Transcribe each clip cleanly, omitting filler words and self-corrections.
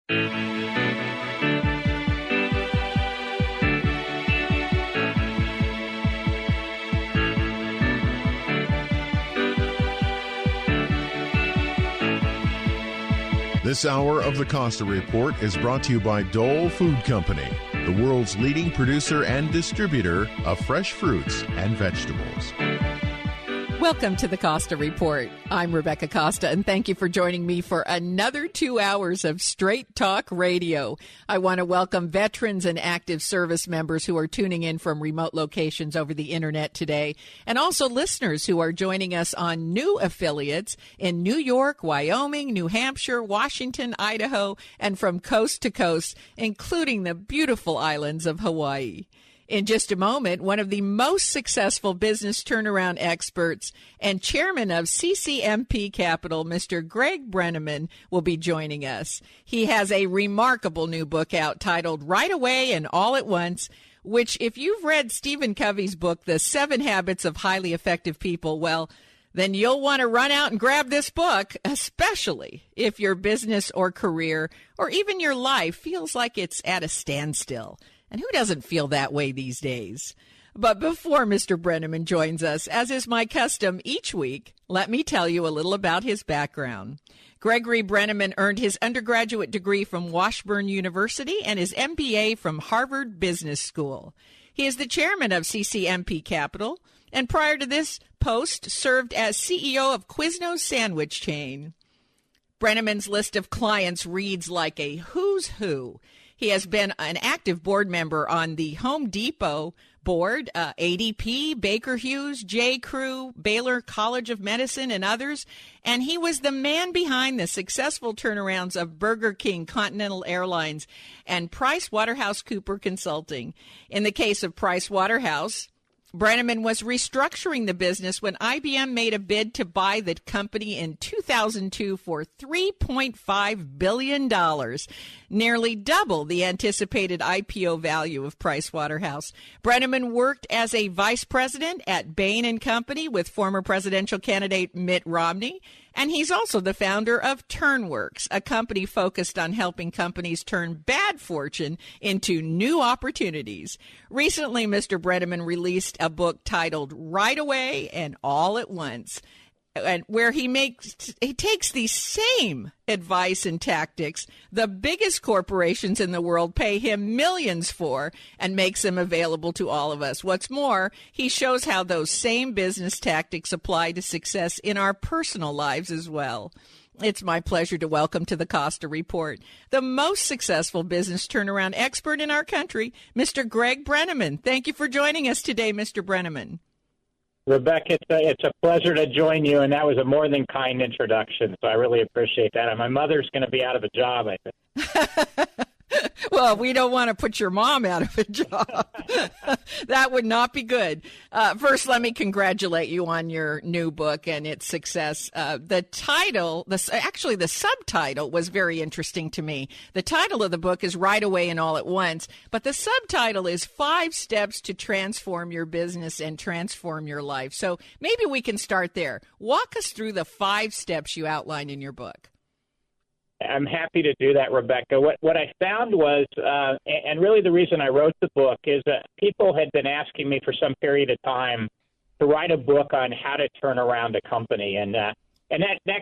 This hour of the Costa Report is brought to you by Dole Food Company, the world's leading producer and distributor of fresh fruits and vegetables. Welcome to the Costa Report. I'm Rebecca Costa, and thank you for joining me for another 2 hours of Straight Talk Radio. I want to welcome veterans and active service members who are tuning in from remote locations over the internet today, and also listeners who are joining us on new affiliates in New York, Wyoming, New Hampshire, Washington, Idaho, and from coast to coast, including the beautiful islands of Hawaii. In just a moment, one of the most successful business turnaround experts and chairman of CCMP Capital, Mr. Greg Brenneman, will be joining us. He has a remarkable new book out titled Right Away and All at Once, which, if you've read Stephen Covey's book, The 7 Habits of Highly Effective People, well, then you'll want to run out and grab this book, especially if your business or career or even your life feels like it's at a standstill. And who doesn't feel that way these days? But before Mr. Brenneman joins us, as is my custom each week, let me tell you a little about his background. Gregory Brenneman earned his undergraduate degree from Washburn University and his MBA from Harvard Business School. He is the chairman of CCMP Capital, and prior to this post, served as CEO of Quiznos sandwich chain. Brenneman's list of clients reads like a who's who. He has been an active board member on the Home Depot board, ADP, Baker Hughes, J. Crew, Baylor College of Medicine, and others. And he was the man behind the successful turnarounds of Burger King, Continental Airlines, and PricewaterhouseCoopers Consulting. In the case of Pricewaterhouse, Brenneman was restructuring the business when IBM made a bid to buy the company in 2002 for $3.5 billion, nearly double the anticipated IPO value of Pricewaterhouse. Brenneman worked as a vice president at Bain & Company with former presidential candidate Mitt Romney, and he's also the founder of TurnWorks, a company focused on helping companies turn bad fortune into new opportunities. Recently, Mr. Brenneman released a book titled Right Away and All at Once, and where he takes the same advice and tactics the biggest corporations in the world pay him millions for and makes them available to all of us. What's more, he shows how those same business tactics apply to success in our personal lives as well. It's my pleasure to welcome to the Costa Report the most successful business turnaround expert in our country, Mr. Greg Brenneman. Thank you for joining us today, Mr. Brenneman. Rebecca, it's a pleasure to join you, and that was a more than kind introduction, so I really appreciate that. And my mother's going to be out of a job, I think. Well, we don't want to put your mom out of a job. That would not be good. First, let me congratulate you on your new book and its success. The title, the subtitle was very interesting to me. The title of the book is Right Away and All at Once, but the subtitle is 5 Steps to Transform Your Business and Transform Your Life. So maybe we can start there. Walk us through the 5 steps you outline in your book. I'm happy to do that, Rebecca. What I found was, and really the reason I wrote the book, is that people had been asking me for some period of time to write a book on how to turn around a company, and that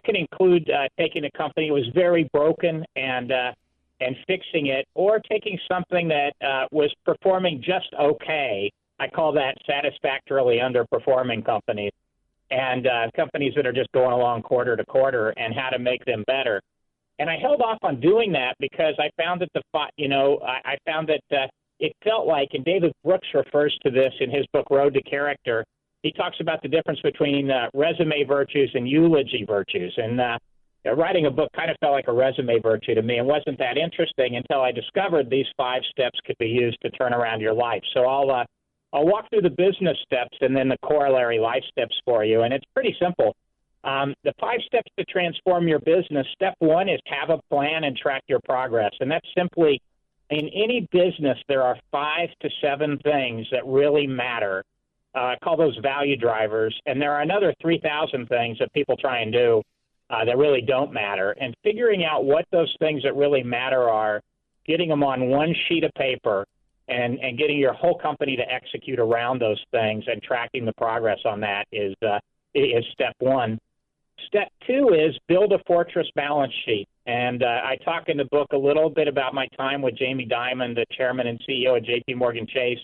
can include taking a company that was very broken and fixing it, or taking something that was performing just okay. I call that satisfactorily underperforming companies, and companies that are just going along quarter to quarter, and how to make them better. And I held off on doing that because I found that I found that it felt like, and David Brooks refers to this in his book Road to Character. He talks about the difference between resume virtues and eulogy virtues. And writing a book kind of felt like a resume virtue to me, and wasn't that interesting until I discovered these 5 steps could be used to turn around your life. So I'll walk through the business steps and then the corollary life steps for you, and it's pretty simple. The 5 steps to transform your business. Step 1 is have a plan and track your progress. And that's simply, in any business, there are 5 to 7 things that really matter. I call those value drivers. And there are another 3,000 things that people try and do that really don't matter, and figuring out what those things that really matter are, getting them on one sheet of paper, and getting your whole company to execute around those things and tracking the progress on that is step one. Step two is build a fortress balance sheet. And I talk in the book a little bit about my time with Jamie Dimon, the chairman and CEO of J.P. Morgan Chase,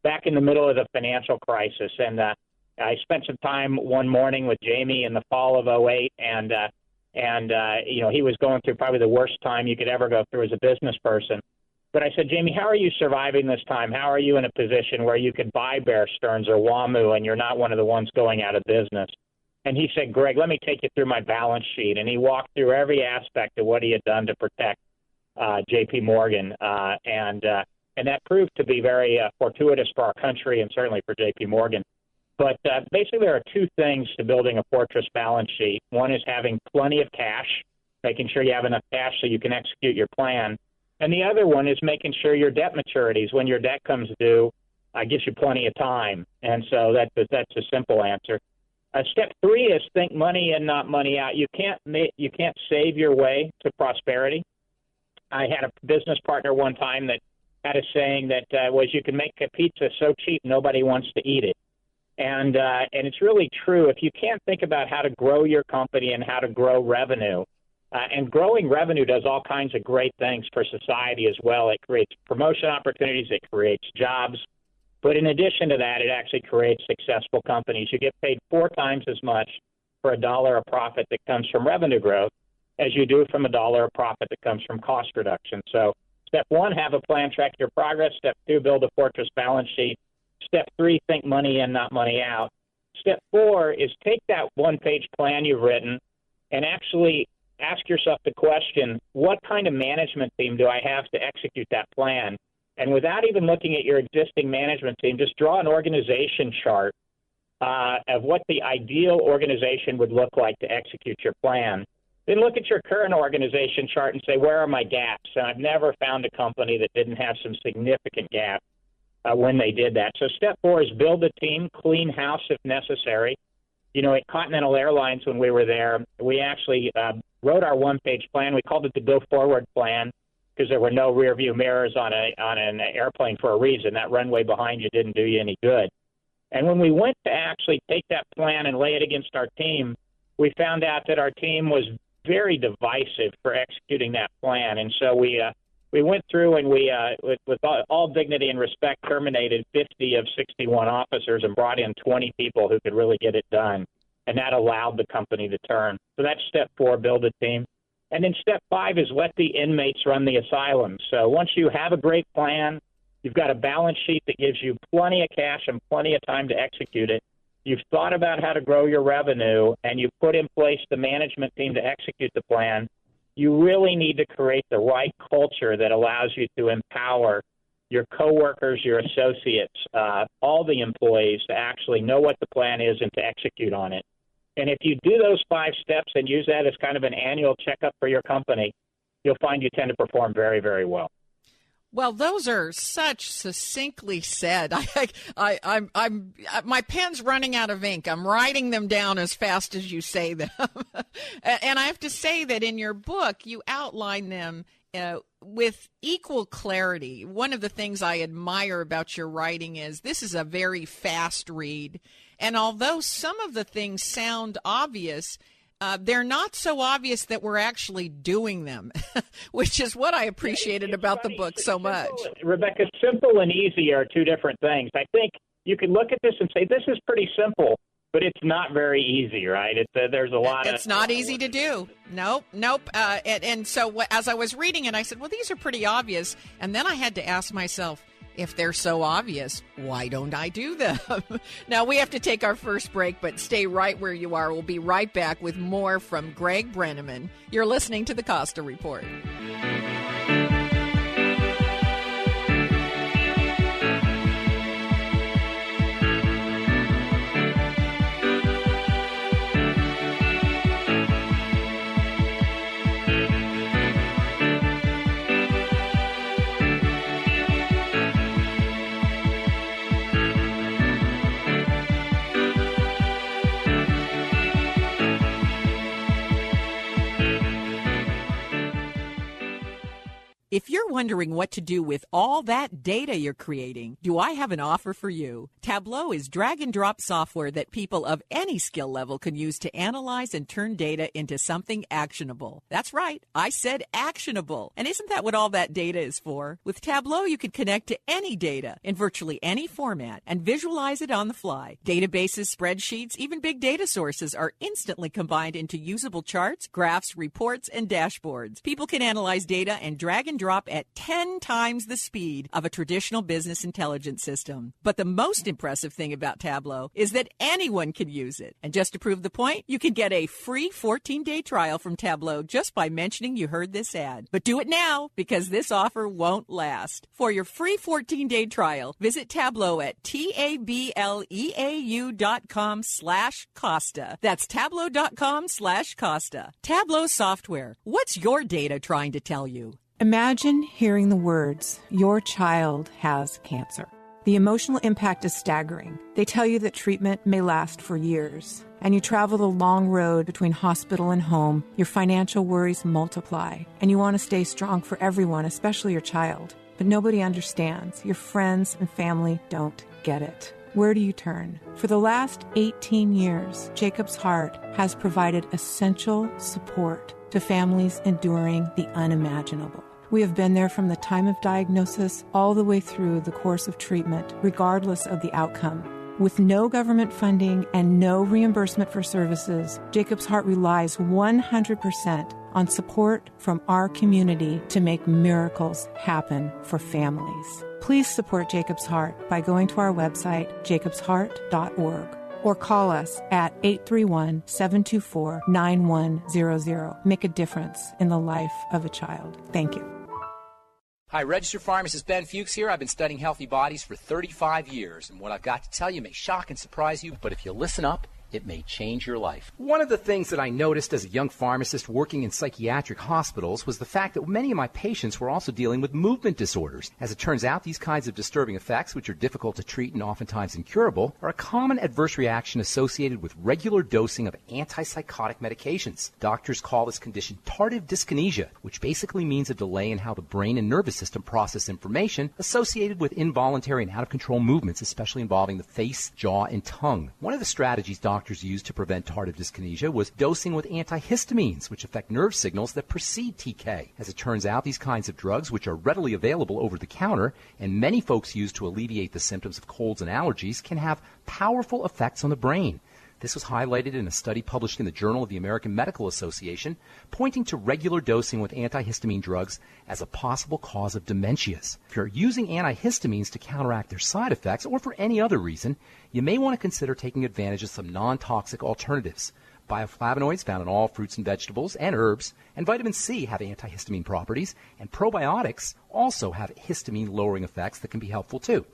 back in the middle of the financial crisis. And I spent some time one morning with Jamie in the fall of '08, and he was going through probably the worst time you could ever go through as a business person. But I said, Jamie, how are you surviving this time? How are you in a position where you could buy Bear Stearns or WAMU and you're not one of the ones going out of business? And he said, Greg, let me take you through my balance sheet. And he walked through every aspect of what he had done to protect J.P. Morgan. And that proved to be very fortuitous for our country and certainly for J.P. Morgan. But basically there are two things to building a fortress balance sheet. One is having plenty of cash, making sure you have enough cash so you can execute your plan. And the other one is making sure your debt maturities, when your debt comes due, gives you plenty of time. And so that's a simple answer. Step three is think money in, not money out. You can't save your way to prosperity. I had a business partner one time that had a saying that was, you can make a pizza so cheap nobody wants to eat it. And it's really true. If you can't think about how to grow your company and how to grow revenue, and growing revenue does all kinds of great things for society as well. It creates promotion opportunities. It creates jobs. But in addition to that, it actually creates successful companies. You get paid 4 times as much for $1 of profit that comes from revenue growth as you do from $1 of profit that comes from cost reduction. So step one, have a plan, track your progress. Step two, build a fortress balance sheet. Step three, think money in, not money out. Step four is take that one-page plan you've written and actually ask yourself the question, what kind of management team do I have to execute that plan? And without even looking at your existing management team, just draw an organization chart of what the ideal organization would look like to execute your plan. Then look at your current organization chart and say, where are my gaps? And I've never found a company that didn't have some significant gaps when they did that. So step four is build a team, clean house if necessary. You know, at Continental Airlines when we were there, we actually wrote our one-page plan. We called it the go-forward plan because there were no rear-view mirrors on an airplane for a reason. That runway behind you didn't do you any good. And when we went to actually take that plan and lay it against our team, we found out that our team was very divisive for executing that plan. And so we went through and we, with all dignity and respect, terminated 50 of 61 officers and brought in 20 people who could really get it done. And that allowed the company to turn. So that's step four, build a team. And then step five is let the inmates run the asylum. So once you have a great plan, you've got a balance sheet that gives you plenty of cash and plenty of time to execute it. You've thought about how to grow your revenue, and you've put in place the management team to execute the plan. You really need to create the right culture that allows you to empower your coworkers, your associates, all the employees to actually know what the plan is and to execute on it. And if you do those 5 steps and use that as kind of an annual checkup for your company, you'll find you tend to perform very, very well. Well, those are such succinctly said. I'm my pen's running out of ink. I'm writing them down as fast as you say them. And I have to say that in your book, you outline them with equal clarity. One of the things I admire about your writing is this is a very fast read. And although some of the things sound obvious, they're not so obvious that we're actually doing them, which is what I appreciated about the book so much. Rebecca, simple and easy are two different things. I think you can look at this and say, this is pretty simple, but it's not very easy, right? There's a lot of... It's not easy to do. Nope. And so as I was reading it, I said, well, these are pretty obvious. And then I had to ask myself, if they're so obvious, why don't I do them? Now, we have to take our first break, but stay right where you are. We'll be right back with more from Greg Brenneman. You're listening to the Costa Report. If you're wondering what to do with all that data you're creating, do I have an offer for you? Tableau is drag-and-drop software that people of any skill level can use to analyze and turn data into something actionable. That's right, I said actionable. And isn't that what all that data is for? With Tableau, you can connect to any data in virtually any format and visualize it on the fly. Databases, spreadsheets, even big data sources are instantly combined into usable charts, graphs, reports, and dashboards. People can analyze data and drag and drop at 10 times the speed of a traditional business intelligence system. But the most impressive thing about Tableau is that anyone can use it. And just to prove the point, you can get a free 14-day trial from Tableau just by mentioning you heard this ad. But do it now, because this offer won't last. For your free 14-day trial, visit Tableau at tableau.com/Costa. That's tableau.com/Costa. Tableau software. What's your data trying to tell you? Imagine hearing the words, "Your child has cancer." The emotional impact is staggering. They tell you that treatment may last for years, and you travel the long road between hospital and home. Your financial worries multiply, and you want to stay strong for everyone, especially your child. But nobody understands. Your friends and family don't get it. Where do you turn? For the last 18 years, Jacob's Heart has provided essential support to families enduring the unimaginable. We have been there from the time of diagnosis all the way through the course of treatment, regardless of the outcome. With no government funding and no reimbursement for services, Jacob's Heart relies 100% on support from our community to make miracles happen for families. Please support Jacob's Heart by going to our website, jacobsheart.org. or call us at 831-724-9100. Make a difference in the life of a child. Thank you. Hi, registered pharmacist Ben Fuchs here. I've been studying healthy bodies for 35 years, and what I've got to tell you may shock and surprise you, but if you listen up, it may change your life. One of the things that I noticed as a young pharmacist working in psychiatric hospitals was the fact that many of my patients were also dealing with movement disorders. As it turns out, these kinds of disturbing effects, which are difficult to treat and oftentimes incurable, are a common adverse reaction associated with regular dosing of antipsychotic medications. Doctors call this condition Tardive Dyskinesia, which basically means a delay in how the brain and nervous system process information associated with involuntary and out-of-control movements, especially involving the face, jaw, and tongue. One of the strategies doctors used to prevent tardive dyskinesia was dosing with antihistamines, which affect nerve signals that precede TK. As it turns out, these kinds of drugs, which are readily available over the counter and many folks use to alleviate the symptoms of colds and allergies, can have powerful effects on the brain. This was highlighted in a study published in the Journal of the American Medical Association, pointing to regular dosing with antihistamine drugs as a possible cause of dementias. If you're using antihistamines to counteract their side effects or for any other reason, you may want to consider taking advantage of some non-toxic alternatives. Bioflavonoids found in all fruits and vegetables and herbs, and vitamin C have antihistamine properties, and probiotics also have histamine-lowering effects that can be helpful too.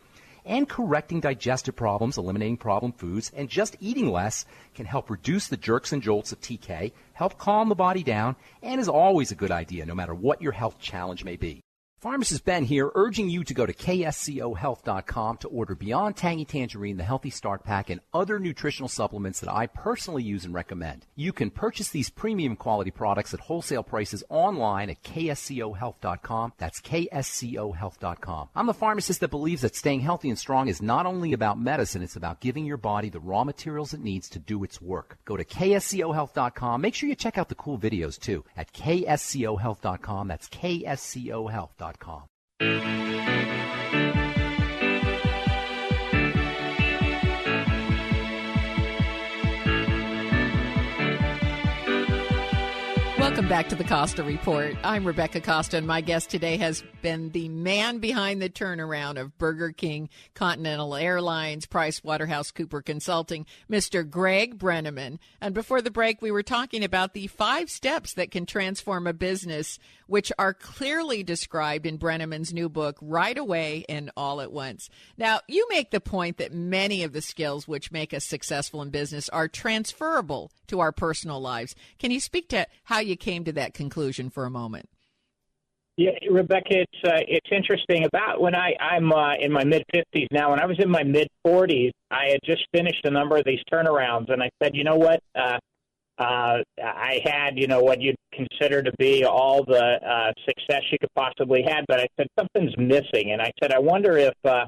And correcting digestive problems, eliminating problem foods, and just eating less can help reduce the jerks and jolts of TK, help calm the body down, and is always a good idea no matter what your health challenge may be. Pharmacist Ben here, urging you to go to kscohealth.com to order Beyond Tangy Tangerine, the Healthy Start Pack, and other nutritional supplements that I personally use and recommend. You can purchase these premium quality products at wholesale prices online at kscohealth.com. That's kscohealth.com. I'm the pharmacist that believes that staying healthy and strong is not only about medicine, it's about giving your body the raw materials it needs to do its work. Go to kscohealth.com. Make sure you check out the cool videos too at kscohealth.com. That's kscohealth.com. Welcome back to the Costa Report. I'm Rebecca Costa, and my guest today has been the man behind the turnaround of Burger King, Continental Airlines, PricewaterhouseCoopers Consulting, Mr. Greg Brenneman. And before the break, we were talking about the 5 steps that can transform a business, which are clearly described in Brenneman's new book, Right Away and All at Once. Now, you make the point that many of the skills which make us successful in business are transferable to our personal lives. Can you speak to how you came to that conclusion for a moment? Yeah, Rebecca, it's interesting. About when I'm in my mid-50s now, when I was in my mid-40s, I had just finished a number of these turnarounds, and I said, you know what, I had, what you'd consider to be all the success you could possibly have, but I said something's missing, and I said I wonder if the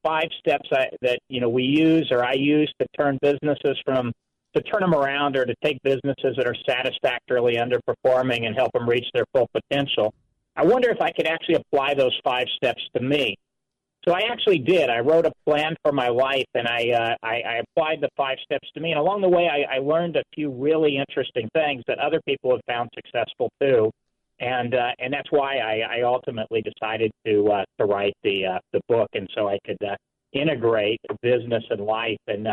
5 steps that we use or I use to turn businesses to turn them around or to take businesses that are satisfactorily underperforming and help them reach their full potential. I wonder if I could actually apply those 5 steps to me. So I actually did. I wrote a plan for my life, and I applied the 5 steps to me. And along the way, I learned a few really interesting things that other people have found successful too. And that's why I ultimately decided to write the book, and so I could integrate business and life. And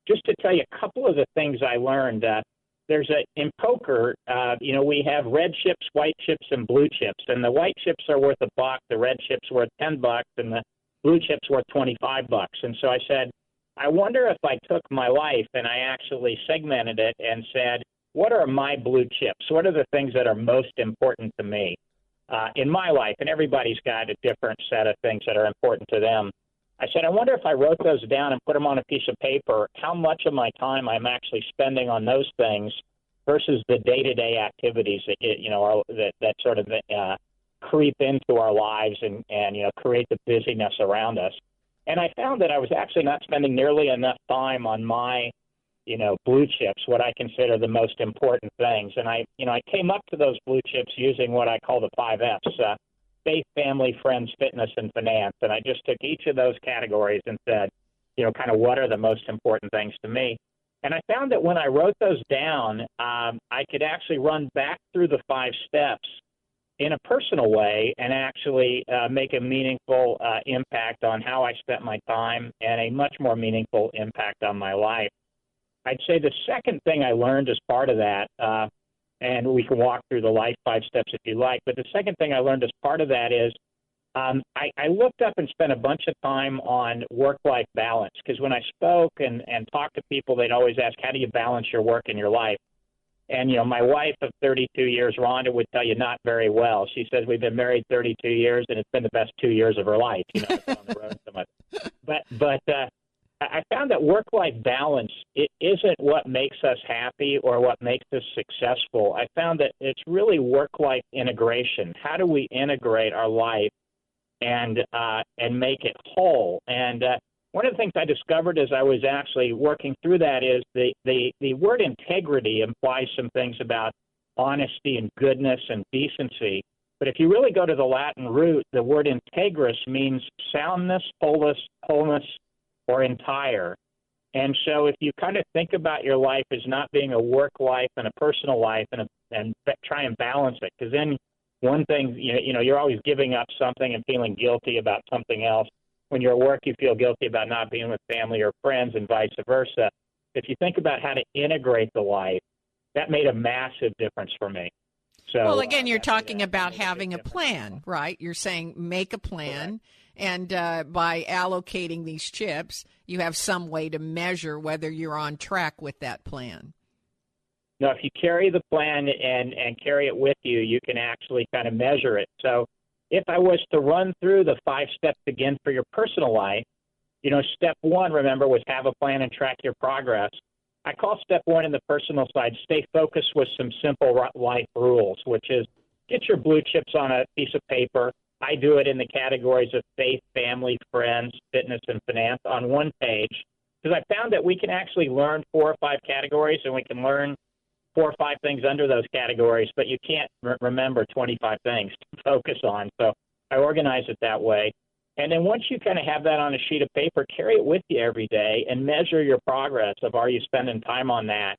just to tell you a couple of the things I learned, in poker, we have red chips, white chips, and blue chips. And the white chips are worth $1, the red chips worth $10, and the blue chips worth $25. And so I said, I wonder if I took my life and I actually segmented it and said, what are my blue chips? What are the things that are most important to me in my life? And everybody's got a different set of things that are important to them. I said, I wonder if I wrote those down and put them on a piece of paper, how much of my time I'm actually spending on those things versus the day-to-day activities that sort of creep into our lives and create the busyness around us. And I found that I was actually not spending nearly enough time on my blue chips, what I consider the most important things. And I came up to those blue chips using what I call the 5 Fs, faith, family, friends, fitness, and finance. And I just took each of those categories and said, kind of what are the most important things to me. And I found that when I wrote those down, I could actually run back through the 5 steps in a personal way and actually make a meaningful impact on how I spent my time and a much more meaningful impact on my life. I'd say the second thing I learned as part of that, and we can walk through the life 5 steps if you like, but the second thing I learned as part of that is I looked up and spent a bunch of time on work-life balance, because when I spoke and talked to people, they'd always ask, how do you balance your work and your life? And, my wife of 32 years, Rhonda, would tell you not very well. She says we've been married 32 years, and it's been the best 2 years of her life, on the road so much. But I found that work-life balance, it isn't what makes us happy or what makes us successful. I found that it's really work-life integration. How do we integrate our life and make it whole? And one of the things I discovered as I was actually working through that is the word integrity implies some things about honesty and goodness and decency. But if you really go to the Latin root, the word integrous means soundness, wholeness, or entire. And so if you kind of think about your life as not being a work life and a personal life and try and balance it, because then one thing, you're always giving up something and feeling guilty about something else. When you're at work, you feel guilty about not being with family or friends and vice versa. If you think about how to integrate the life, that made a massive difference for me. So, well, again, you're talking about having a plan, right? You're saying make a plan. And by allocating these chips, you have some way to measure whether you're on track with that plan. No, if you carry the plan and carry it with you, you can actually kind of measure it. So if I was to run through the 5 steps again for your personal life, step 1, remember, was have a plan and track your progress. I call step 1 in the personal side, stay focused with some simple life rules, which is get your blue chips on a piece of paper. I do it in the categories of faith, family, friends, fitness, and finance on one page, because I found that we can actually learn 4 or 5 categories, and we can learn 4 or 5 things under those categories, but you can't remember 25 things to focus on. So I organize it that way. And then once you kind of have that on a sheet of paper, carry it with you every day and measure your progress of are you spending time on that?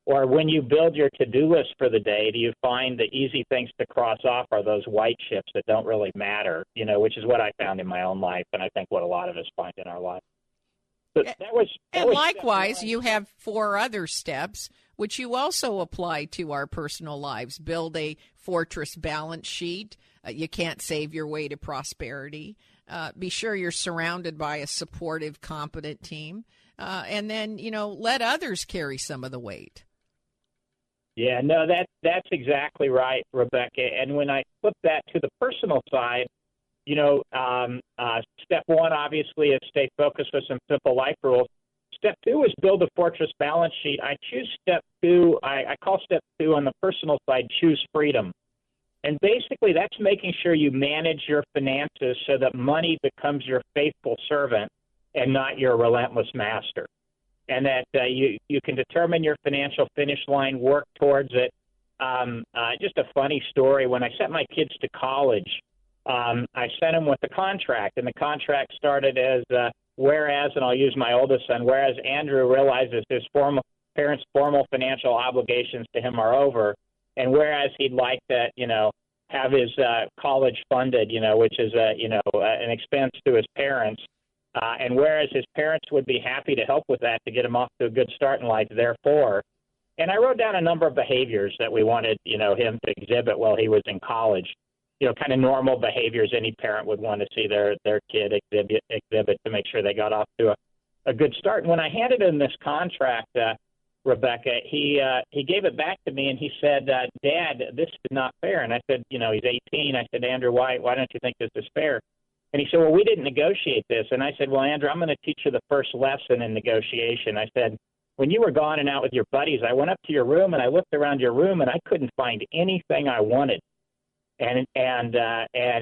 Or when you build your to-do list for the day, do you find the easy things to cross off are those white chips that don't really matter, which is what I found in my own life, and I think what a lot of us find in our life. But and likewise, you have 4 other steps, which you also apply to our personal lives. Build a fortress balance sheet. You can't save your way to prosperity. Be sure you're surrounded by a supportive, competent team. And then, let others carry some of the weight. Yeah, no, that's exactly right, Rebecca. And when I flip that to the personal side, step 1 obviously is stay focused with some simple life rules. Step 2 is build a fortress balance sheet. I choose Step 2. I call Step 2 on the personal side, choose freedom. And basically, that's making sure you manage your finances so that money becomes your faithful servant and not your relentless master. And that you can determine your financial finish line, work towards it. Just a funny story. When I sent my kids to college, I sent them with a contract, and the contract started as whereas, and I'll use my oldest son, whereas Andrew realizes his parents' formal financial obligations to him are over, and whereas he'd like to, have his college funded, which is an expense to his parents, and whereas his parents would be happy to help with that to get him off to a good start in life, therefore. And I wrote down a number of behaviors that we wanted, him to exhibit while he was in college. Kind of normal behaviors any parent would want to see their kid exhibit to make sure they got off to a good start. And when I handed him this contract, Rebecca, he gave it back to me and he said, Dad, this is not fair. And I said, he's 18. I said, Andrew, why don't you think this is fair? And he said, well, we didn't negotiate this. And I said, well, Andrew, I'm going to teach you the first lesson in negotiation. I said, when you were gone and out with your buddies, I went up to your room and I looked around your room and I couldn't find anything I wanted. And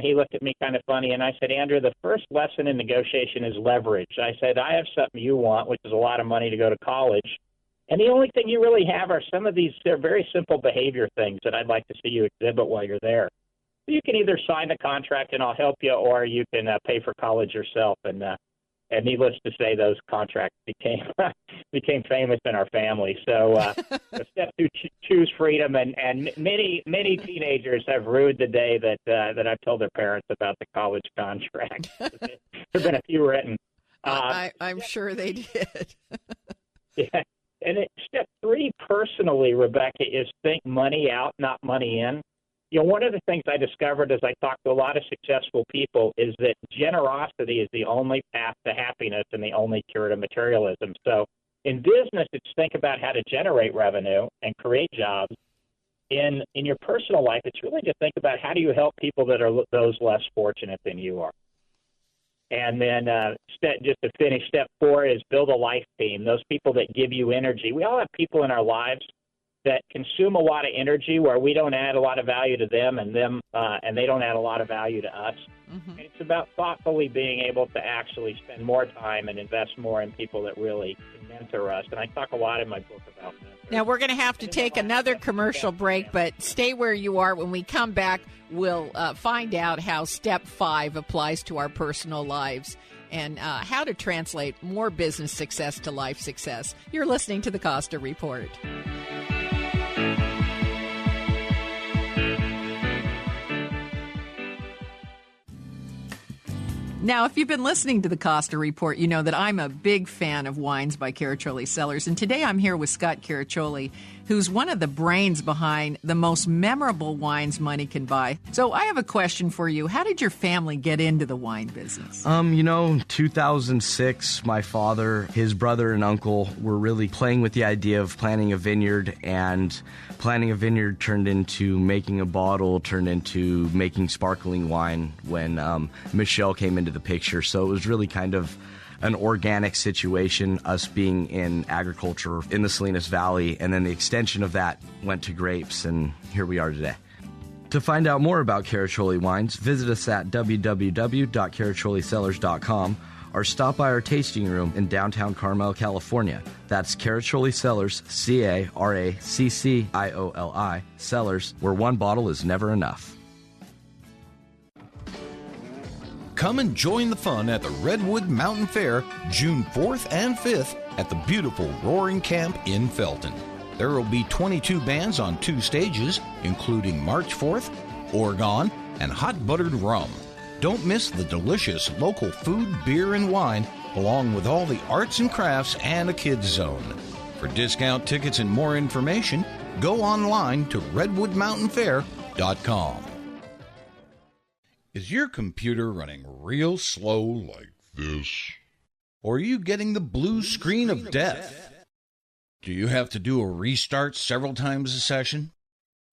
he looked at me kind of funny, and I said, Andrew, the first lesson in negotiation is leverage. I said, I have something you want, which is a lot of money to go to college, and the only thing you really have are some of these they're very simple behavior things that I'd like to see you exhibit while you're there. So you can either sign the contract and I'll help you, or you can pay for college yourself. And needless to say, those contracts became famous in our family. So Step 2, choose freedom, and many teenagers have rued the day that I've told their parents about the college contract. There've been a few written. I'm sure they did. Yeah, and Step 3, personally, Rebecca, is think money out, not money in. One of the things I discovered as I talked to a lot of successful people is that generosity is the only path to happiness and the only cure to materialism. So in business, it's think about how to generate revenue and create jobs. In your personal life, it's really to think about how do you help people that are those less fortunate than you are. And then just to finish, Step 4 is build a life team, those people that give you energy. We all have people in our lives that consume a lot of energy where we don't add a lot of value to them and they don't add a lot of value to us. Mm-hmm. And it's about thoughtfully being able to actually spend more time and invest more in people that really mentor us. And I talk a lot in my book about mentoring. Now, we're going to have to take another commercial break, but stay where you are. When we come back, we'll find out how Step 5 applies to our personal lives and how to translate more business success to life success. You're listening to the Costa Report. Now, if you've been listening to the Costa Report, you know that I'm a big fan of wines by Caraccioli Cellars. And today I'm here with Scott Caraccioli, who's one of the brains behind the most memorable wines money can buy. So I have a question for you. How did your family get into the wine business? 2006, my father, his brother, and uncle were really playing with the idea of planting a vineyard, and planting a vineyard turned into making a bottle, turned into making sparkling wine when Michelle came into the picture. So it was really kind of an organic situation, us being in agriculture in the Salinas Valley, and then the extension of that went to grapes, and here we are today. To find out more about Caraccioli wines, visit us at www.caracciolicellars.com or stop by our tasting room in downtown Carmel, California. That's Caraccioli Cellars, Caraccioli, Cellars, where one bottle is never enough. Come and join the fun at the Redwood Mountain Fair, June 4th and 5th at the beautiful Roaring Camp in Felton. There will be 22 bands on 2 stages, including March 4th, Oregon, and hot buttered rum. Don't miss the delicious local food, beer, and wine, along with all the arts and crafts and a kids zone. For discount tickets and more information, go online to redwoodmountainfair.com. Is your computer running real slow like this? Or are you getting the blue screen of death? Do you have to do a restart several times a session?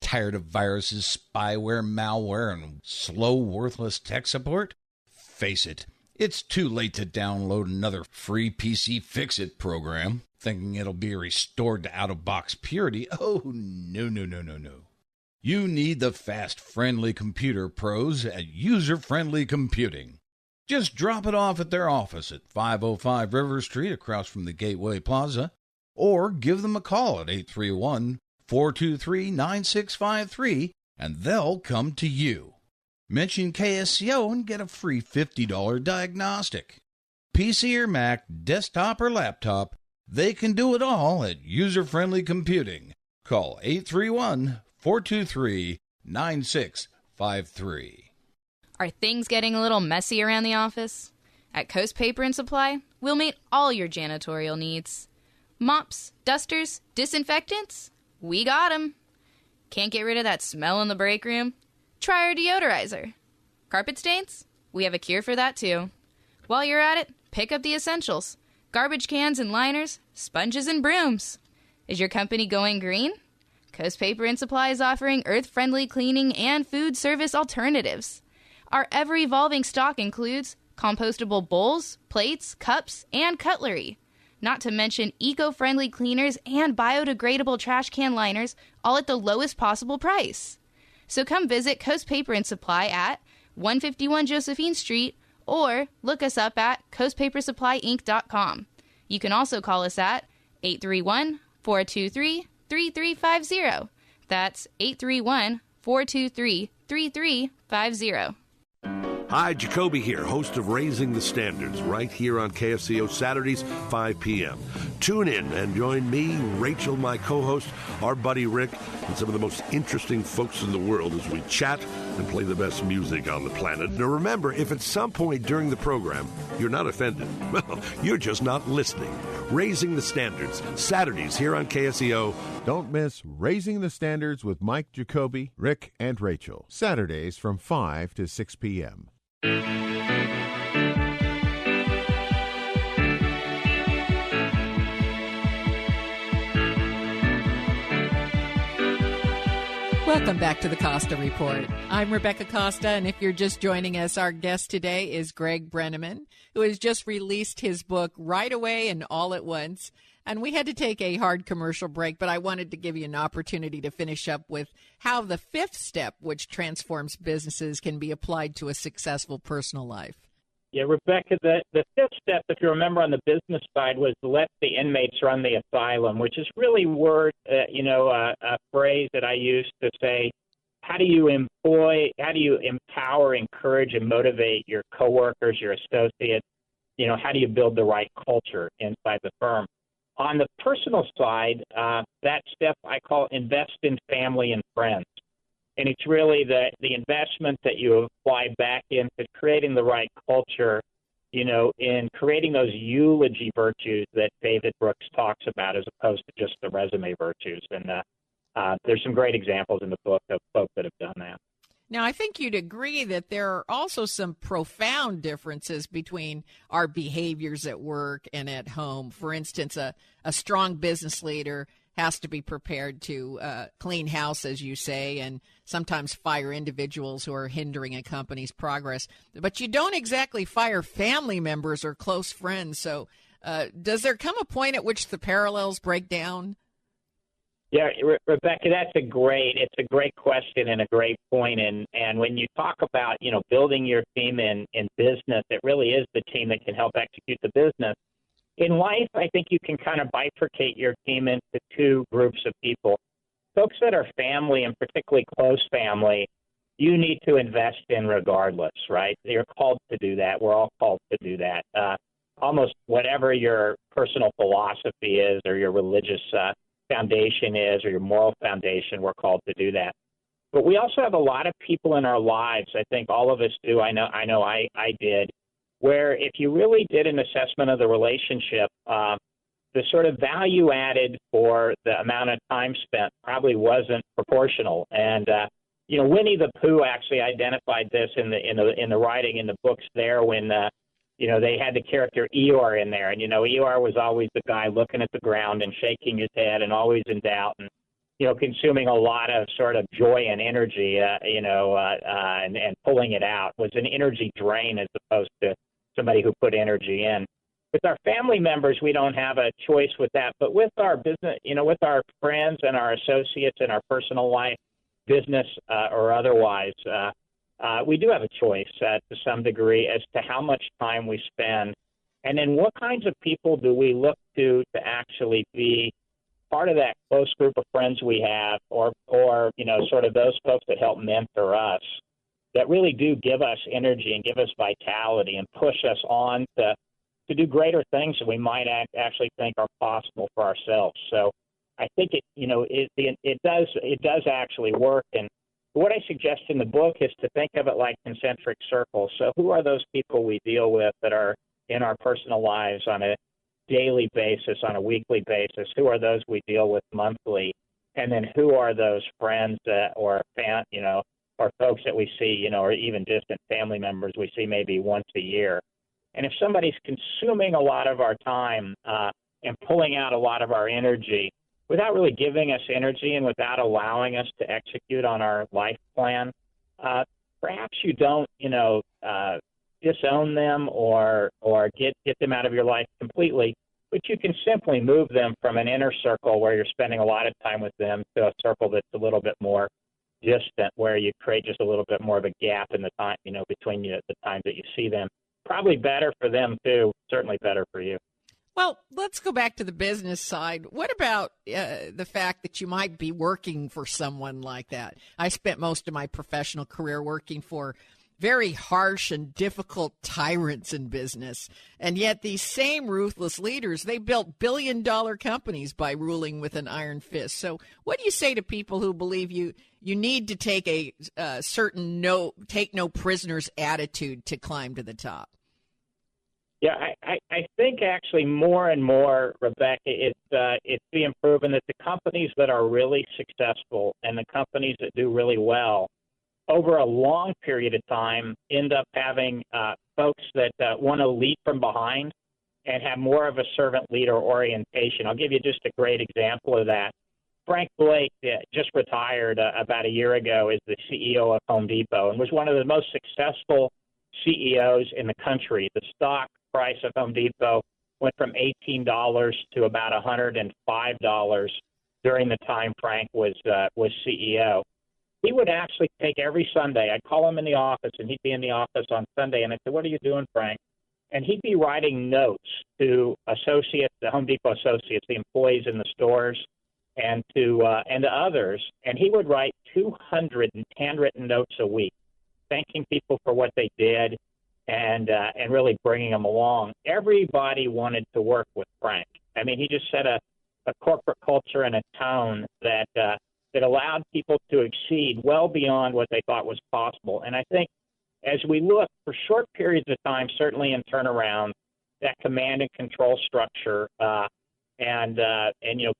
Tired of viruses, spyware, malware, and slow, worthless tech support? Face it, It's too late to download another free PC Fix-It program, thinking it'll be restored to out-of-box purity. Oh, no. You need the fast, friendly computer pros at User Friendly Computing. Just drop it off at their office at 505 River Street across from the Gateway Plaza, or give them a call at 831-423-9653, and they'll come to you. Mention KSCO and get a free $50 diagnostic. PC or Mac, desktop or laptop, they can do it all at User Friendly Computing. Call 831-423-9653. Are things getting a little messy around the office? At Coast Paper and Supply, we'll meet all your janitorial needs. Mops, dusters, disinfectants? We got 'em. Can't get rid of that smell in the break room? Try our deodorizer. Carpet stains? We have a cure for that too. While you're at it, pick up the essentials. Garbage cans and liners, sponges and brooms. Is your company going green? Coast Paper and Supply is offering earth-friendly cleaning and food service alternatives. Our ever-evolving stock includes compostable bowls, plates, cups, and cutlery. Not to mention eco-friendly cleaners and biodegradable trash can liners, all at the lowest possible price. So come visit Coast Paper and Supply at 151 Josephine Street or look us up at coastpapersupplyinc.com. You can also call us at 831-423-3350. That's 831-423-3350. Hi, Jacoby here, host of Raising the Standards, right here on KFCO Saturdays, 5 p.m. Tune in and join me, Rachel, my co-host, our buddy Rick, and some of the most interesting folks in the world as we chat and play the best music on the planet. Now remember, if at some point during the program you're not offended, well, you're just not listening. Raising the Standards, Saturdays here on KSCO. Don't miss Raising the Standards with Mike Jacoby, Rick, and Rachel. Saturdays from 5 to 6 p.m. Welcome back to the Costa Report. I'm Rebecca Costa, and if you're just joining us, our guest today is Greg Brenneman, who has just released his book, Right Away and All at Once. And we had to take a hard commercial break, but I wanted to give you an opportunity to finish up with how the fifth step, which transforms businesses, can be applied to a successful personal life. Yeah, Rebecca, the fifth step, if you remember on the business side, was to let the inmates run the asylum, which is really a phrase that I use to say, how do you empower, encourage, and motivate your coworkers, your associates? How do you build the right culture inside the firm? On the personal side, that step I call invest in family and friends. And it's really the investment that you apply back into creating the right culture, in creating those eulogy virtues that David Brooks talks about as opposed to just the resume virtues. And there's some great examples in the book of folks that have done that. Now, I think you'd agree that there are also some profound differences between our behaviors at work and at home. For instance, a strong business leader has to be prepared to clean house, as you say, and sometimes fire individuals who are hindering a company's progress. But you don't exactly fire family members or close friends. So does there come a point at which the parallels break down? Yeah, Rebecca, it's a great question and a great point. And when you talk about, building your team in business, it really is the team that can help execute the business. In life, I think you can kind of bifurcate your team into two groups of people. Folks that are family, and particularly close family, you need to invest in regardless, right? You're called to do that. We're all called to do that. Almost whatever your personal philosophy is or your religious foundation is or your moral foundation, we're called to do that. But we also have a lot of people in our lives, I think all of us do, I know I did, where if you really did an assessment of the relationship, the sort of value added for the amount of time spent probably wasn't proportional. And Winnie the Pooh actually identified this in the writing in the books there when they had the character Eeyore in there, and Eeyore was always the guy looking at the ground and shaking his head and always in doubt and consuming a lot of sort of joy and energy, and pulling it out was an energy drain as opposed to somebody who put energy in. With our family members, we don't have a choice with that, but with our business, with our friends and our associates in our personal life, business or otherwise, we do have a choice to some degree as to how much time we spend. And then what kinds of people do we look to actually be part of that close group of friends we have, or sort of those folks that help mentor us, that really do give us energy and give us vitality and push us on to do greater things that we might actually think are possible for ourselves. So I think it does actually work. And what I suggest in the book is to think of it like concentric circles. So who are those people we deal with that are in our personal lives on a daily basis, on a weekly basis? Who are those we deal with monthly? And then who are those friends or folks that we see, or even distant family members we see maybe once a year? And if somebody's consuming a lot of our time and pulling out a lot of our energy without really giving us energy and without allowing us to execute on our life plan, perhaps you don't, disown them or get them out of your life completely, but you can simply move them from an inner circle where you're spending a lot of time with them to a circle that's a little bit more distant, where you create just a little bit more of a gap in the time, between you at the time that you see them. Probably better for them too, certainly better for you. Well, let's go back to the business side. What about the fact that you might be working for someone like that? I spent most of my professional career working for very harsh and difficult tyrants in business. And yet these same ruthless leaders, they built billion-dollar companies by ruling with an iron fist. So what do you say to people who believe you need to take a certain take no prisoners attitude to climb to the top? Yeah, I think actually more and more, Rebecca, it's being proven that the companies that are really successful and the companies that do really well over a long period of time end up having folks that want to lead from behind and have more of a servant leader orientation. I'll give you just a great example of that. Frank Blake just retired about a year ago as the CEO of Home Depot and was one of the most successful CEOs in the country. The stock price of Home Depot went from $18 to about $105 during the time Frank was CEO. He would actually take every Sunday. I'd call him in the office, and he'd be in the office on Sunday, and I'd say, "What are you doing, Frank?" And he'd be writing notes to associates, the Home Depot associates, the employees in the stores, and to others. And he would write 200 handwritten notes a week, thanking people for what they did and really bringing them along. Everybody wanted to work with Frank. I mean, he just set a corporate culture and a tone that allowed people to exceed well beyond what they thought was possible. And I think as we look for short periods of time, certainly in turnaround, that command and control structure and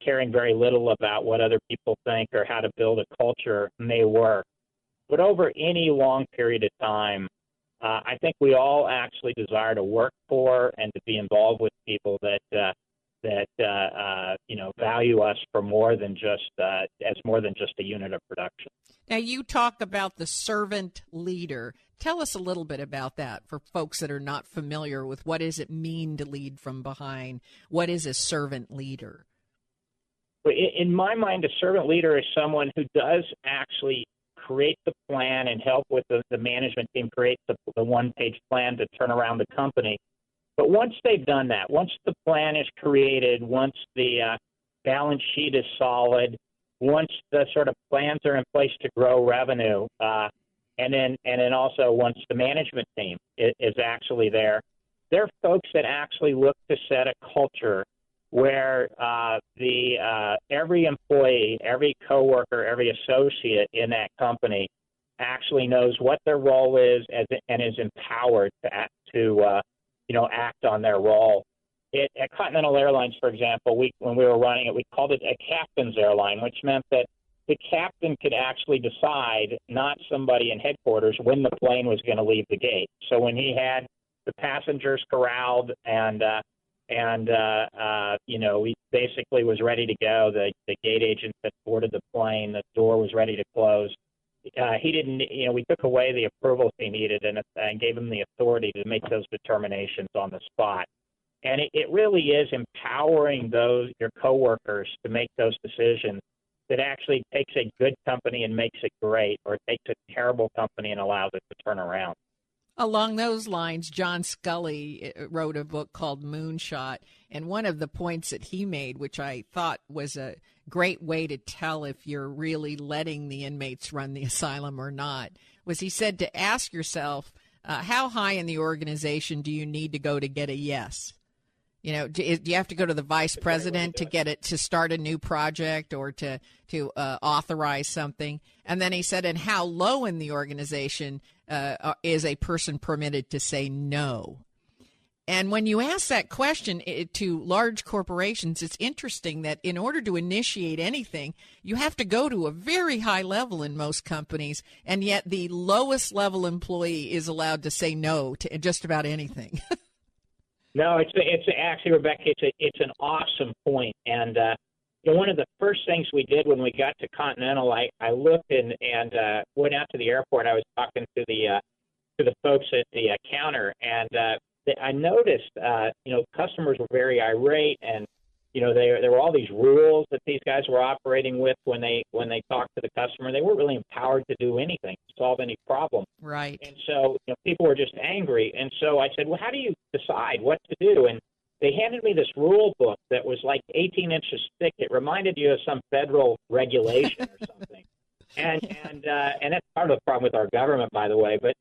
caring very little about what other people think or how to build a culture may work. But over any long period of time, I think we all actually desire to work for and to be involved with people that value us for more than just a unit of production. Now, you talk about the servant leader. Tell us a little bit about that for folks that are not familiar with what does it mean to lead from behind. What is a servant leader? In my mind, a servant leader is someone who does actually create the plan and help with the management team create the one-page plan to turn around the company. But once they've done that, once the plan is created, once the balance sheet is solid, once the sort of plans are in place to grow revenue, and then also once the management team is actually there, they're folks that actually look to set a culture where every employee, every coworker, every associate in that company actually knows what their role is and is empowered to act on their role. At Continental Airlines, for example, when we were running it, we called it a captain's airline, which meant that the captain could actually decide, not somebody in headquarters, when the plane was going to leave the gate. So when he had the passengers corralled and he basically was ready to go, the gate agent had boarded the plane, the door was ready to close, he didn't, we took away the approvals he needed and gave him the authority to make those determinations on the spot. And it really is empowering your coworkers to make those decisions that actually takes a good company and makes it great, or it takes a terrible company and allows it to turn around. Along those lines, John Scully wrote a book called Moonshot, and one of the points that he made, which I thought was a great way to tell if you're really letting the inmates run the asylum or not, was he said to ask yourself, how high in the organization do you need to go to get a yes? Do you have to go to the vice president to get it to start a new project or to authorize something? And then he said, and how low in the organization is a person permitted to say no? And when you ask that question to large corporations, it's interesting that in order to initiate anything, you have to go to a very high level in most companies, and yet the lowest level employee is allowed to say no to just about anything. No, it's actually, Rebecca, it's an awesome point. And one of the first things we did when we got to Continental, I looked and went out to the airport. I was talking to the folks at the counter, and I noticed customers were very irate, and there were all these rules that these guys were operating with when they talked to the customer. They weren't really empowered to do anything, to solve any problem. Right. And so people were just angry. And so I said, well, how do you decide what to do? And they handed me this rule book that was like 18 inches thick. It reminded you of some federal regulation or something. And that's part of the problem with our government, by the way. But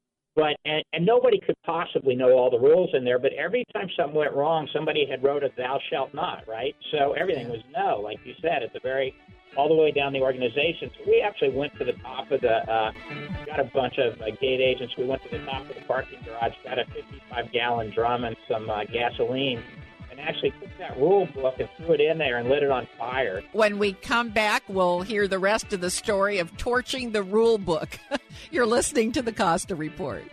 nobody could possibly know all the rules in there. But every time something went wrong, somebody had wrote a "thou shalt not," right? So everything was no, like you said, all the way down the organization. So we actually went to the top of got a bunch of gate agents. We went to the top of the parking garage, got a 55-gallon drum and some gasoline, and actually took that rule book and threw it in there and lit it on fire. When we come back, we'll hear the rest of the story of torching the rule book. You're listening to the Costa Report.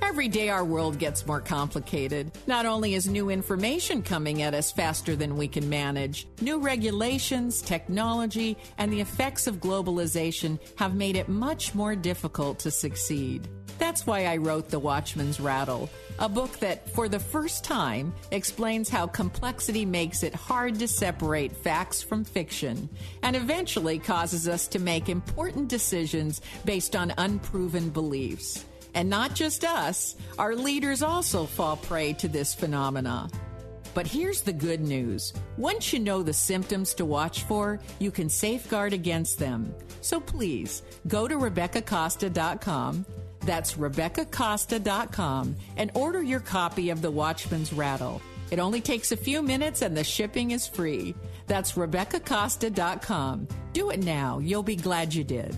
Every day our world gets more complicated. Not only is new information coming at us faster than we can manage, new regulations, technology, and the effects of globalization have made it much more difficult to succeed. That's why I wrote The Watchman's Rattle, a book that, for the first time, explains how complexity makes it hard to separate facts from fiction, and eventually causes us to make important decisions based on unproven beliefs. And not just us, our leaders also fall prey to this phenomena. But here's the good news. Once you know the symptoms to watch for, you can safeguard against them. So please, go to RebeccaCosta.com. That's RebeccaCosta.com and order your copy of The Watchman's Rattle. It only takes a few minutes and the shipping is free. That's RebeccaCosta.com. Do it now. You'll be glad you did.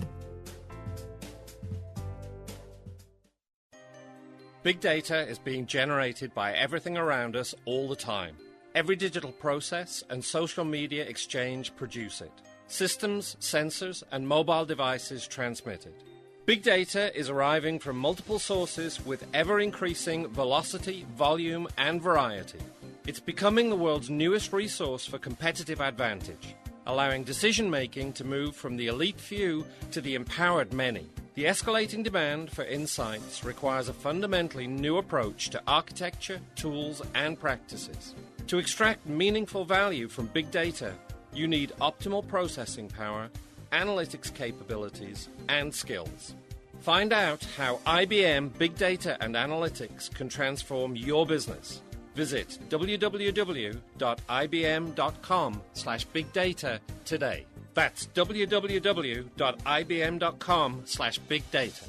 Big data is being generated by everything around us all the time. Every digital process and social media exchange produce it. Systems, sensors, and mobile devices transmit it. Big data is arriving from multiple sources with ever-increasing velocity, volume, and variety. It's becoming the world's newest resource for competitive advantage, allowing decision-making to move from the elite few to the empowered many. The escalating demand for insights requires a fundamentally new approach to architecture, tools, and practices. To extract meaningful value from big data, you need optimal processing power, analytics capabilities, and skills. Find out how IBM Big Data and Analytics can transform your business. Visit www.ibm.com/bigdata today. That's www.ibm.com/bigdata.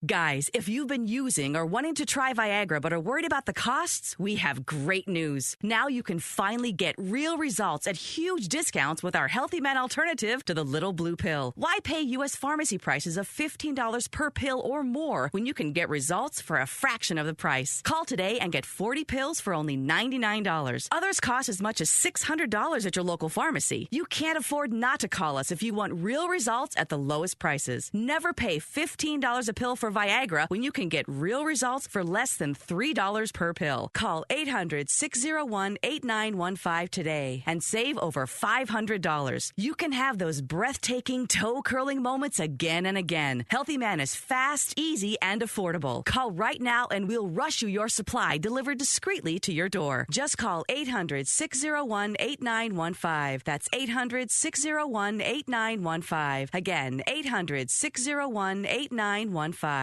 Guys, if you've been using or wanting to try Viagra but are worried about the costs, we have great news. Now you can finally get real results at huge discounts with our Healthy Men alternative to the little blue pill. Why pay U.S. pharmacy prices of $15 per pill or more when you can get results for a fraction of the price? Call today and get 40 pills for only $99. Others cost as much as $600 at your local pharmacy. You can't afford not to call us if you want real results at the lowest prices. Never pay $15 a pill for for Viagra when you can get real results for less than $3 per pill. Call 800-601-8915 today and save over $500. You can have those breathtaking, toe-curling moments again and again. Healthy Man is fast, easy, and affordable. Call right now and we'll rush you your supply delivered discreetly to your door. Just call 800-601-8915. That's 800-601-8915. Again, 800-601-8915.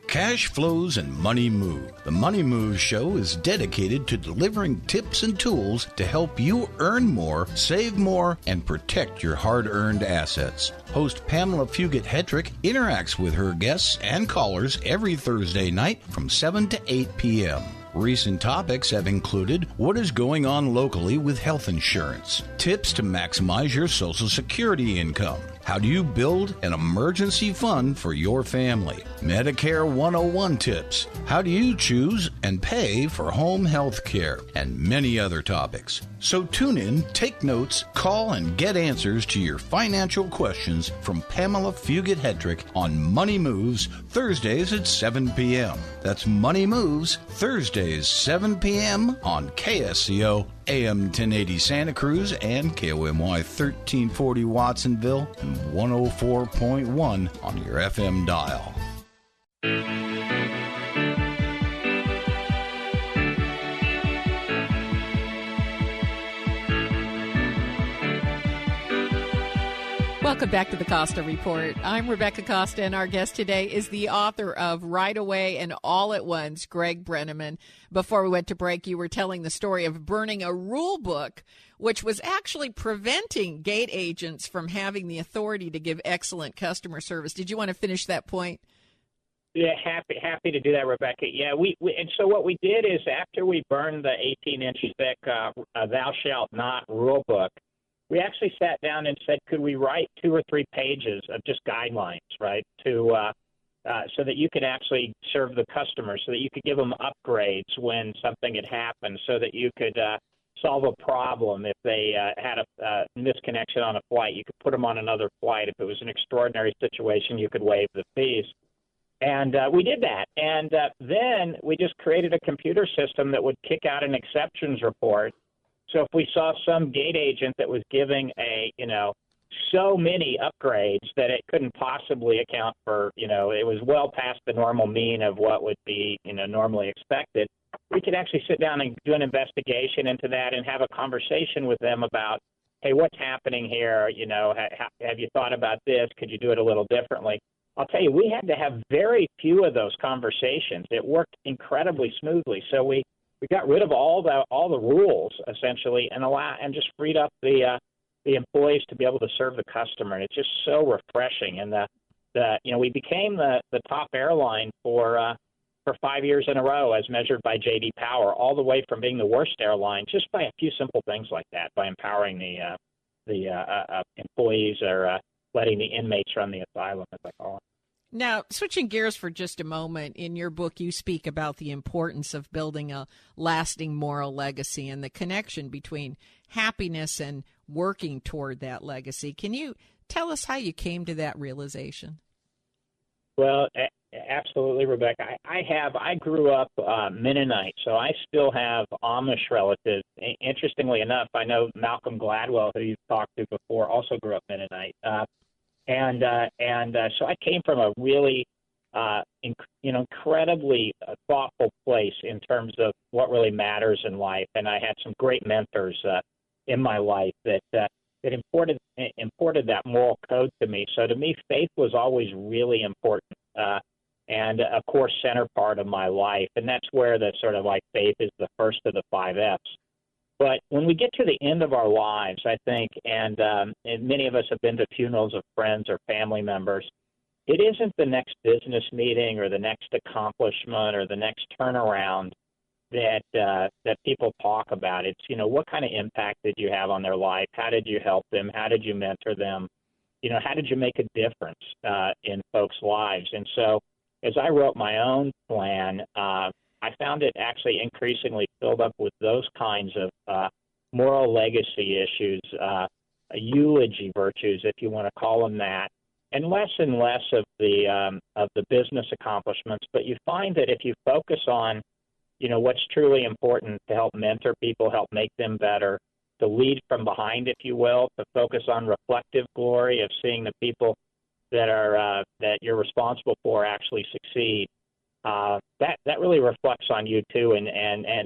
Cash flows and money move. The Money Moves Show is dedicated to delivering tips and tools to help you earn more, save more, and protect your hard-earned assets. Host Pamela Fugit-Hetrick interacts with her guests and callers every Thursday night from 7 to 8 p.m. Recent topics have included what is going on locally with health insurance, tips to maximize your Social Security income, how do you build an emergency fund for your family, Medicare 101 tips, how do you choose and pay for home health care, and many other topics. So tune in, take notes, call, and get answers to your financial questions from Pamela Fugit-Hetrick on Money Moves, Thursdays at 7 p.m. That's Money Moves, Thursdays, 7 p.m. on KSCO, AM 1080 Santa Cruz and KOMY 1340 Watsonville and 104.1 on your FM dial. Welcome back to the Costa Report. I'm Rebecca Costa, and our guest today is the author of Right Away and All at Once, Greg Brenneman. Before we went to break, you were telling the story of burning a rule book, which was actually preventing gate agents from having the authority to give excellent customer service. Did you want to finish that point? Yeah, happy to do that, Rebecca. Yeah, we and so what we did is after we burned the 18-inch thick "Thou Shalt Not" rule book, we actually sat down and said, could we write 2 or 3 pages of just guidelines, right, to so that you could actually serve the customer, so that you could give them upgrades when something had happened, so that you could solve a problem if they had a misconnection on a flight. You could put them on another flight. If it was an extraordinary situation, you could waive the fees. And we did that. And then we just created a computer system that would kick out an exceptions report. So if we saw some gate agent that was giving so many upgrades that it couldn't possibly account for, it was well past the normal mean of what would be, normally expected, we could actually sit down and do an investigation into that and have a conversation with them about, hey, what's happening here? Have you thought about this? Could you do it a little differently? I'll tell you, we had to have very few of those conversations. It worked incredibly smoothly. So we got rid of all the rules essentially, and just freed up the employees to be able to serve the customer. And it's just so refreshing. And we became the top airline for 5 years in a row, as measured by J.D. Power, all the way from being the worst airline just by a few simple things like that, by empowering the employees or letting the inmates run the asylum, as I call it. Now, switching gears for just a moment, in your book you speak about the importance of building a lasting moral legacy and the connection between happiness and working toward that legacy. Can you tell us how you came to that realization? Well, absolutely, Rebecca. I grew up Mennonite, so I still have Amish relatives. Interestingly enough, I know Malcolm Gladwell, who you've talked to before, also grew up Mennonite. So I came from a really, incredibly thoughtful place in terms of what really matters in life. And I had some great mentors in my life that imported that moral code to me. So to me, faith was always really important, and a core center part of my life. And that's where the sort of like faith is the first of the 5 F's. But when we get to the end of our lives, I think, and many of us have been to funerals of friends or family members, it isn't the next business meeting or the next accomplishment or the next turnaround that people talk about. It's, what kind of impact did you have on their life? How did you help them? How did you mentor them? How did you make a difference in folks' lives? And so as I wrote my own plan, I found it actually increasingly filled up with those kinds of moral legacy issues, eulogy virtues, if you want to call them that, and less of the business accomplishments. But you find that if you focus on, what's truly important to help mentor people, help make them better, to lead from behind, if you will, to focus on reflective glory of seeing the people that you're responsible for actually succeed. That really reflects on you too, and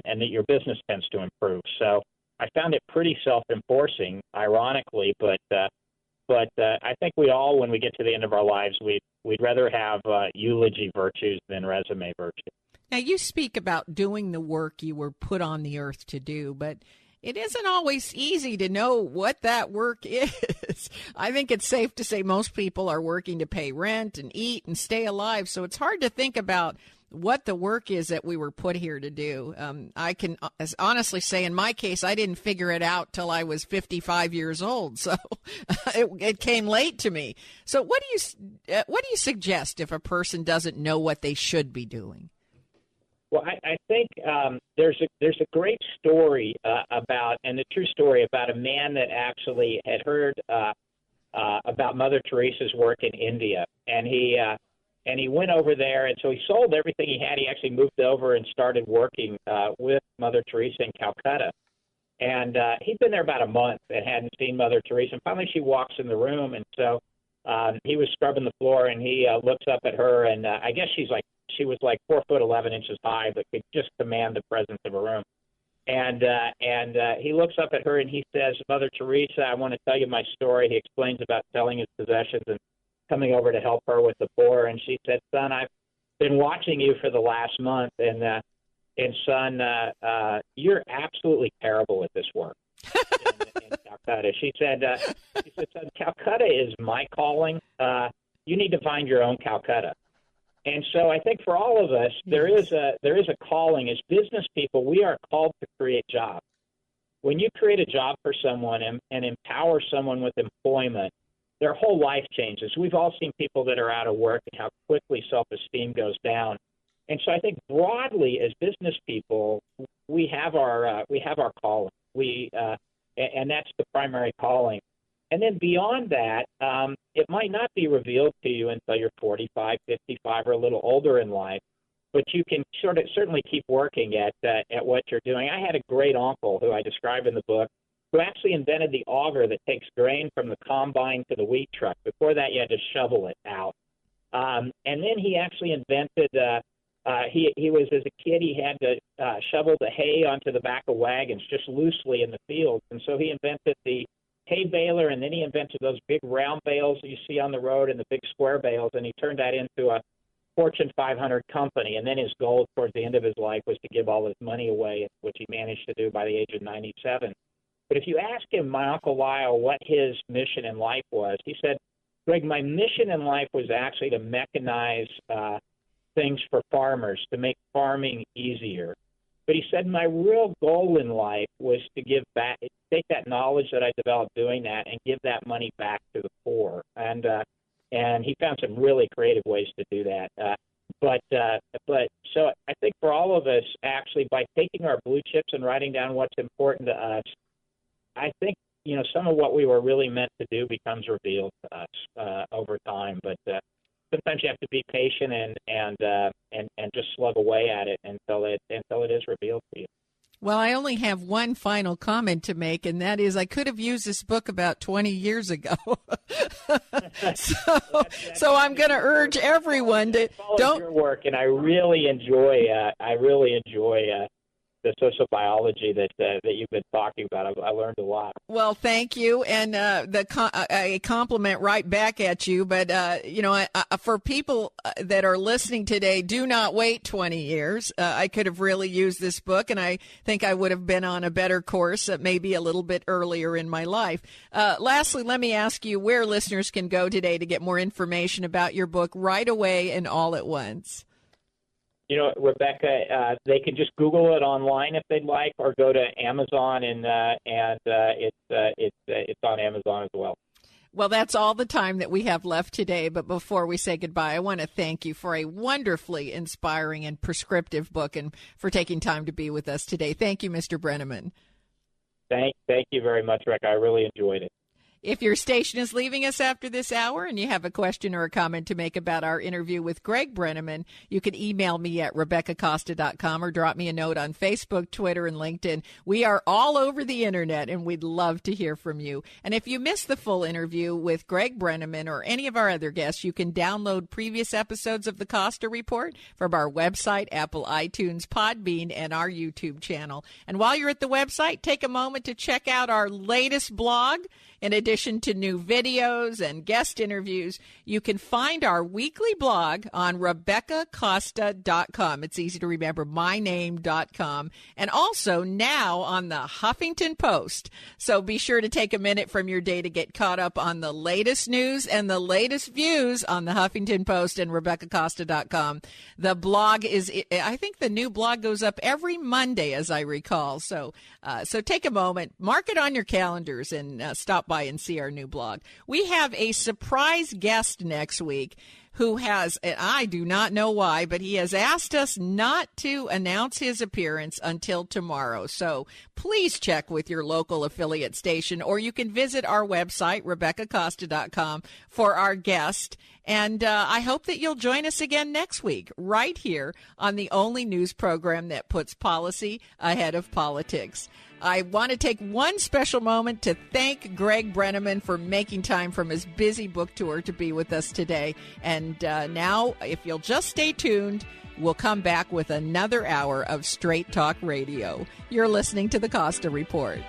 that your business tends to improve. So I found it pretty self-enforcing, ironically, but I think we all, when we get to the end of our lives, we'd rather have eulogy virtues than resume virtues. Now, you speak about doing the work you were put on the earth to do, but it isn't always easy to know what that work is. I think it's safe to say most people are working to pay rent and eat and stay alive, so it's hard to think about what the work is that we were put here to do. I can honestly say, in my case, I didn't figure it out till I was 55 years old, so it came late to me. So what do you suggest if a person doesn't know what they should be doing? Well, I think there's a great story about, and a true story about, a man that actually had heard about Mother Teresa's work in India, and he went over there, and so he sold everything he had. He actually moved over and started working with Mother Teresa in Calcutta, and he'd been there about a month and hadn't seen Mother Teresa. And finally, she walks in the room, and so he was scrubbing the floor, and he looks up at her, and I guess she was like 4'11" high, but could just command the presence of a room. And he looks up at her and he says, "Mother Teresa, I want to tell you my story." He explains about selling his possessions and coming over to help her with the poor. And she said, "Son, I've been watching you for the last month, and son, you're absolutely terrible at this work." in Calcutta. She said, "Son, Calcutta is my calling. You need to find your own Calcutta." And so I think for all of us, there is a calling. As business people, we are called to create jobs. When you create a job for someone and empower someone with employment, their whole life changes. We've all seen people that are out of work and how quickly self-esteem goes down. And so I think broadly, as business people, we have our calling. And that's the primary calling. And then beyond that, it might not be revealed to you until you're 45, 55, or a little older in life, but you can certainly keep working at what you're doing. I had a great uncle who I describe in the book, who actually invented the auger that takes grain from the combine to the wheat truck. Before that, you had to shovel it out. And then he actually invented, he was, as a kid, he had to shovel the hay onto the back of wagons just loosely in the fields. And so he invented the hay baler, and then he invented those big round bales that you see on the road and the big square bales, and he turned that into a Fortune 500 company. And then his goal towards the end of his life was to give all his money away, which he managed to do by the age of 97. But if you ask him, my Uncle Lyle, what his mission in life was, he said, "Greg, my mission in life was actually to mechanize things for farmers, to make farming easier. But he said, my real goal in life was to give back, take that knowledge that I developed doing that and give that money back to the poor." And he found some really creative ways to do that. But so I think for all of us, actually, by taking our blue chips and writing down what's important to us, I think, some of what we were really meant to do becomes revealed to us over time. But sometimes you have to be patient and just slug away at it until it is revealed to you. Well, I only have one final comment to make, and that is I could have used this book about 20 years ago. So I'm going to urge everyone to don't your work, and I really enjoy the social biology that you've been talking about. I learned a lot. Well, thank you, and a compliment right back at you. But for people that are listening today, do not wait 20 years. I could have really used this book, and I think I would have been on a better course, maybe a little bit earlier in my life. Lastly, let me ask you where listeners can go today to get more information about your book right away and all at once. Rebecca, they can just Google it online if they'd like, or go to Amazon, and it's on Amazon as well. Well, that's all the time that we have left today. But before we say goodbye, I want to thank you for a wonderfully inspiring and prescriptive book, and for taking time to be with us today. Thank you, Mr. Brenneman. Thank you very much, Rick. I really enjoyed it. If your station is leaving us after this hour and you have a question or a comment to make about our interview with Greg Brenneman, you can email me at RebeccaCosta.com or drop me a note on Facebook, Twitter, and LinkedIn. We are all over the internet, and we'd love to hear from you. And if you missed the full interview with Greg Brenneman or any of our other guests, you can download previous episodes of the Costa Report from our website, Apple, iTunes, Podbean, and our YouTube channel. And while you're at the website, take a moment to check out our latest blog. In addition to new videos and guest interviews, you can find our weekly blog on RebeccaCosta.com. It's easy to remember, myname.com. And also now on the Huffington Post. So be sure to take a minute from your day to get caught up on the latest news and the latest views on the Huffington Post and RebeccaCosta.com. The blog is, I think the new blog goes up every Monday, as I recall. So take a moment, mark it on your calendars, and stop by and see our new blog. We have a surprise guest next week who has, and I do not know why, but he has asked us not to announce his appearance until tomorrow. So please check with your local affiliate station, or you can visit our website, RebeccaCosta.com, for our guest. And I hope that you'll join us again next week, right here on the only news program that puts policy ahead of politics. I want to take one special moment to thank Greg Brenneman for making time from his busy book tour to be with us today. And now, if you'll just stay tuned, we'll come back with another hour of Straight Talk Radio. You're listening to the Costa Report.